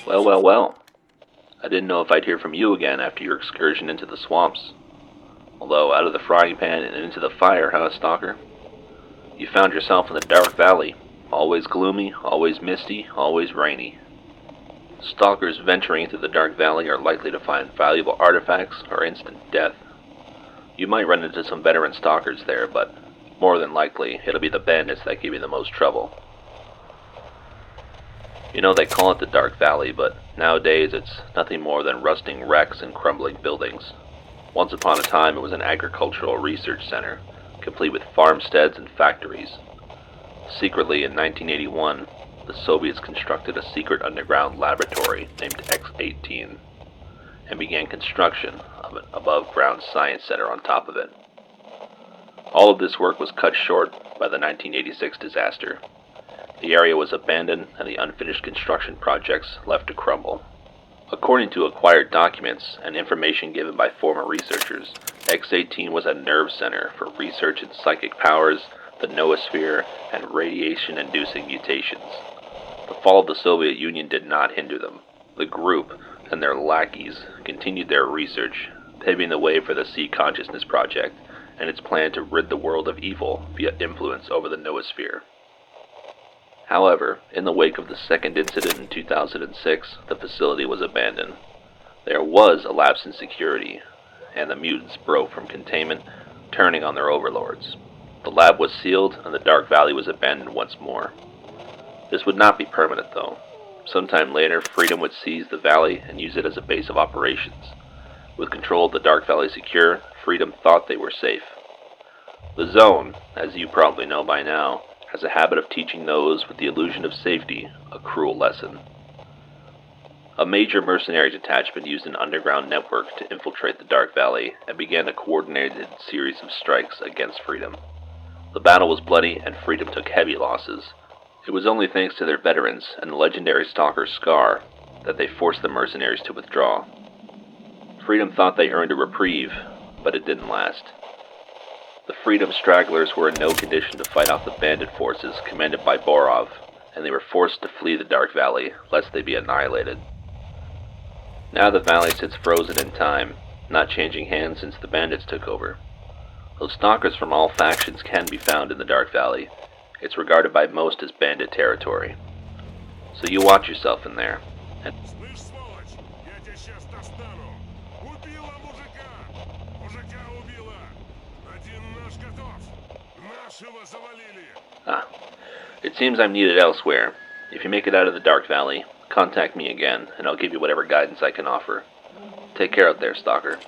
Well, well, well. I didn't know if I'd hear from you again after your excursion into the swamps. Although, out of the frying pan and into the fire, huh, Stalker? You found yourself in the Dark Valley. Always gloomy, always misty, always rainy. Stalkers venturing into the Dark Valley are likely to find valuable artifacts or instant death. You might run into some veteran stalkers there, but more than likely, it'll be the bandits that give you the most trouble. You know, they call it the Dark Valley, but nowadays it's nothing more than rusting wrecks and crumbling buildings. Once upon a time, it was an agricultural research center, complete with farmsteads and factories. Secretly, in 1981, the Soviets constructed a secret underground laboratory named X-18 and began construction of an above-ground science center on top of it. All of this work was cut short by the 1986 disaster. The area was abandoned and the unfinished construction projects left to crumble. According to acquired documents and information given by former researchers, X-18 was a nerve center for research in psychic powers, the noosphere, and radiation-inducing mutations. The fall of the Soviet Union did not hinder them. The group and their lackeys continued their research, paving the way for the Sea Consciousness Project and its plan to rid the world of evil via influence over the noosphere. However, in the wake of the second incident in 2006, the facility was abandoned. There was a lapse in security, and the mutants broke from containment, turning on their overlords. The lab was sealed, and the Dark Valley was abandoned once more. This would not be permanent, though. Sometime later, Freedom would seize the valley and use it as a base of operations. With control of the Dark Valley secure, Freedom thought they were safe. The Zone, as you probably know by now, has a habit of teaching those with the illusion of safety a cruel lesson. A major mercenary detachment used an underground network to infiltrate the Dark Valley and began a coordinated series of strikes against Freedom. The battle was bloody and Freedom took heavy losses. It was only thanks to their veterans and the legendary stalker S.T.A.L.K.E.R that they forced the mercenaries to withdraw. Freedom thought they earned a reprieve, but it didn't last. The Freedom stragglers were in no condition to fight off the bandit forces commanded by Borov, and they were forced to flee the Dark Valley, lest they be annihilated. Now the valley sits frozen in time, not changing hands since the bandits took over. Though stalkers from all factions can be found in the Dark Valley, it's regarded by most as bandit territory. So you watch yourself in there. And it seems I'm needed elsewhere. If you make it out of the Dark Valley, contact me again, and I'll give you whatever guidance I can offer. Take care out there, Stalker.